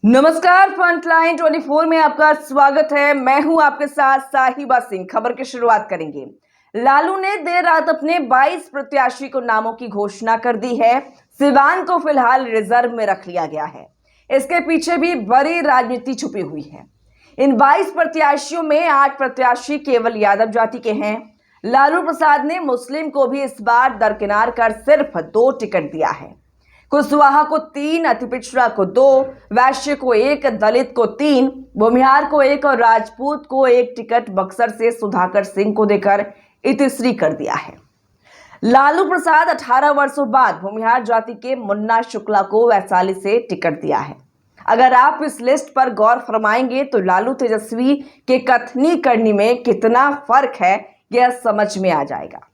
नमस्कार, फ्रंटलाइन 24 में आपका स्वागत है। मैं हूं आपके साथ साहिबा सिंह। खबर की शुरुआत करेंगे। लालू ने देर रात अपने 22 प्रत्याशी को नामों की घोषणा कर दी है। सिवान को फिलहाल रिजर्व में रख लिया गया है। इसके पीछे भी बड़ी राजनीति छुपी हुई है। इन 22 प्रत्याशियों में 8 प्रत्याशी केवल यादव जाति के हैं। लालू प्रसाद ने मुस्लिम को भी इस बार दरकिनार कर सिर्फ 2 टिकट दिया है। कुशवाहा को 3, अति पिछड़ा को 2, वैश्य को 1, दलित को 3, भूमिहार को 1 और राजपूत को 1 टिकट बक्सर से सुधाकर सिंह को देकर इतिश्री कर दिया है। लालू प्रसाद 18 वर्षों बाद भूमिहार जाति के मुन्ना शुक्ला को वैशाली से टिकट दिया है। अगर आप इस लिस्ट पर गौर फरमाएंगे तो लालू तेजस्वी के कथनी करनी में कितना फर्क है यह समझ में आ जाएगा।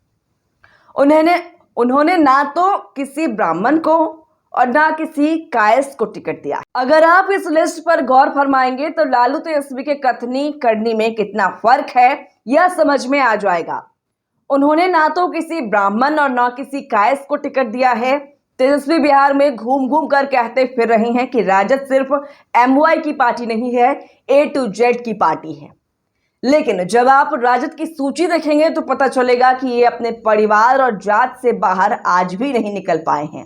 उन्होंने ना तो किसी ब्राह्मण को और ना किसी कायस्थ को टिकट दिया। अगर आप इस लिस्ट पर गौर फरमाएंगे तो लालू तेजस्वी के कथनी करनी में कितना फर्क है यह समझ में आ जाएगा। उन्होंने ना तो किसी ब्राह्मण और ना किसी कायस्थ को टिकट दिया है। तेजस्वी बिहार में घूम घूम कर कहते फिर रहे हैं कि राजद सिर्फ MY की पार्टी नहीं है, A to Z की पार्टी है। लेकिन जब आप राजद की सूची देखेंगे तो पता चलेगा कि ये अपने परिवार और जात से बाहर आज भी नहीं निकल पाए हैं।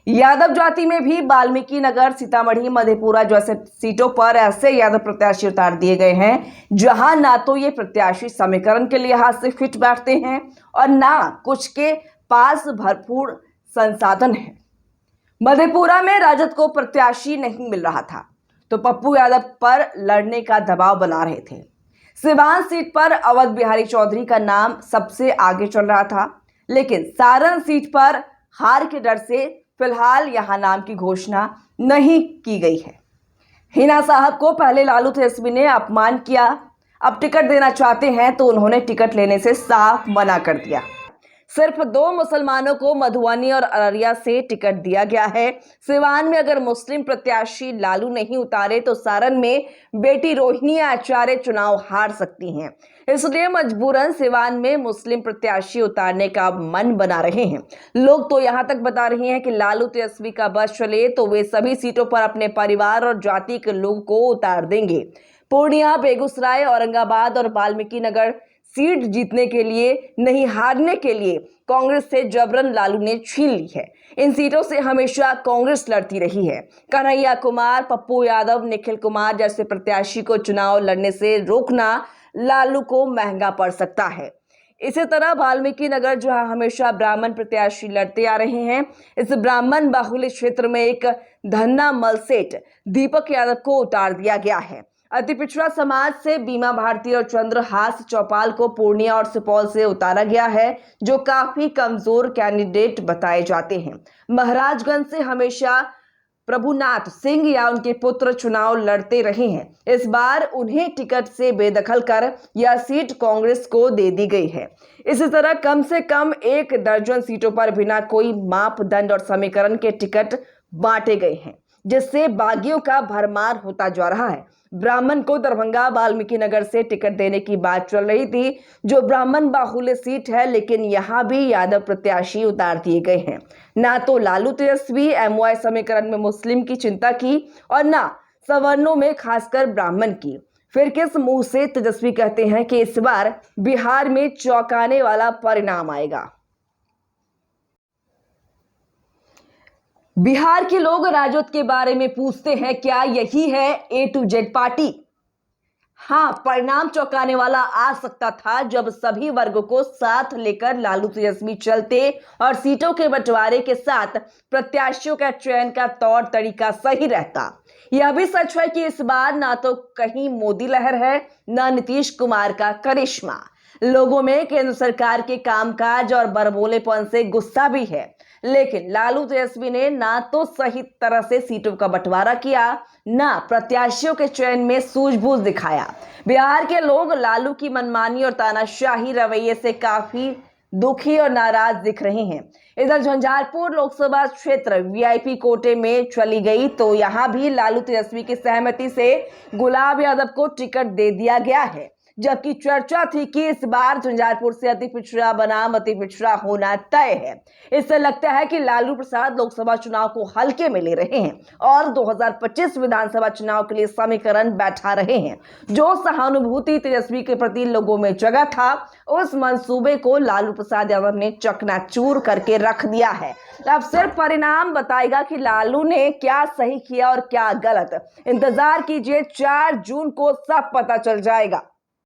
यादव जाति में भी वाल्मीकि नगर, सीतामढ़ी, मधेपुरा जैसे सीटों पर ऐसे यादव प्रत्याशी उतार दिए गए हैं जहां ना तो ये प्रत्याशी समीकरण के लिहाज से फिट बैठते हैं और ना कुछ के पास भरपूर संसाधन है। मधेपुरा में राजद को प्रत्याशी नहीं मिल रहा था तो पप्पू यादव पर लड़ने का दबाव बना रहे थे। सिवान सीट पर अवध बिहारी चौधरी का नाम सबसे आगे चल रहा था, लेकिन सारण सीट पर हार के डर से फिलहाल यहां नाम की घोषणा नहीं की गई है। हिना साहब को पहले लालू तेजस्वी ने अपमान किया, अब टिकट देना चाहते हैं तो उन्होंने टिकट लेने से साफ मना कर दिया। सिर्फ 2 मुसलमानों को मधुबनी और अररिया से टिकट दिया गया है। सिवान में अगर मुस्लिम प्रत्याशी लालू नहीं उतारे तो सारण में बेटी रोहिणी आचार्य चुनाव हार सकती हैं। इसलिए मजबूरन सिवान में मुस्लिम प्रत्याशी उतारने का मन बना रहे हैं। लोग तो यहां तक बता रहे हैं कि लालू तेजस्वी का बस चले तो वे सभी सीटों पर अपने परिवार और जाति के लोगों को उतार देंगे। पूर्णिया, बेगूसराय, औरंगाबाद और वाल्मीकि नगर सीट जीतने के लिए नहीं, हारने के लिए कांग्रेस से जबरन लालू ने छीन ली है। इन सीटों से हमेशा कांग्रेस लड़ती रही है। कन्हैया कुमार, पप्पू यादव, निखिल कुमार जैसे प्रत्याशी को चुनाव लड़ने से रोकना लालू को महंगा पड़ सकता है। इसी तरह वाल्मीकि नगर जहां हमेशा ब्राह्मण प्रत्याशी लड़ते आ रहे हैं, इस ब्राह्मण बाहुल्य क्षेत्र में एक धन्ना मलसेठ दीपक यादव को उतार दिया गया है। अति पिछड़ा समाज से बीमा भारती और चंद्रहास चौपाल को पूर्णिया और सुपौल से उतारा गया है, जो काफी कमजोर कैंडिडेट बताए जाते हैं। महाराजगंज से हमेशा प्रभुनाथ सिंह या उनके पुत्र चुनाव लड़ते रहे हैं। इस बार उन्हें टिकट से बेदखल कर यह सीट कांग्रेस को दे दी गई है। इसी तरह कम से कम 1 दर्जन सीटों पर बिना कोई मापदंड और समीकरण के टिकट बांटे गए हैं, जिससे बागियों का भरमार होता जा रहा है। ब्राह्मण को दरभंगा वाल्मीकि नगर से टिकट देने की बात चल रही थी, जो ब्राह्मण बाहुल्य सीट है, लेकिन यहां भी यादव प्रत्याशी उतार दिए गए हैं। ना तो लालू तेजस्वी MY समीकरण में मुस्लिम की चिंता की और ना सवर्णों में खासकर ब्राह्मण की। फिर किस मुंह से तेजस्वी कहते हैं कि इस बार बिहार में चौंकाने वाला परिणाम आएगा। बिहार के लोग राजद के बारे में पूछते हैं, क्या यही है A to Z पार्टी? हाँ, परिणाम चौंकाने वाला आ सकता था जब सभी वर्गों को साथ लेकर लालू तेजस्वी चलते और सीटों के बंटवारे के साथ प्रत्याशियों का चयन का तौर तरीका सही रहता। यह भी सच है कि इस बार ना तो कहीं मोदी लहर है, ना नीतीश कुमार का करिश्मा। लोगों में केंद्र सरकार के कामकाज और बड़बोलेपन से गुस्सा भी है, लेकिन लालू तेजस्वी ने ना तो सही तरह से सीटों का बंटवारा किया, ना प्रत्याशियों के चयन में सूझबूझ दिखाया। बिहार के लोग लालू की मनमानी और तानाशाही रवैये से काफी दुखी और नाराज दिख रहे हैं। इधर झंझारपुर लोकसभा क्षेत्र VIP कोटे में चली गई तो यहां भी लालू तेजस्वी की सहमति से गुलाब यादव को टिकट दे दिया गया है। जबकि चर्चा थी कि इस बार झंझारपुर से अति पिछड़ा बनाम अति पिछड़ा होना तय है। इससे लगता है कि लालू प्रसाद लोकसभा चुनाव को हल्के में ले रहे हैं और 2025 विधानसभा चुनाव के लिए समीकरण बैठा रहे हैं। जो सहानुभूति तेजस्वी के प्रति लोगों में जगह था, उस मंसूबे को लालू प्रसाद यादव ने चकनाचूर करके रख दिया है। अब सिर्फ परिणाम बताएगा कि लालू ने क्या सही किया और क्या गलत। इंतजार कीजिए, 4 जून को सब पता चल जाएगा।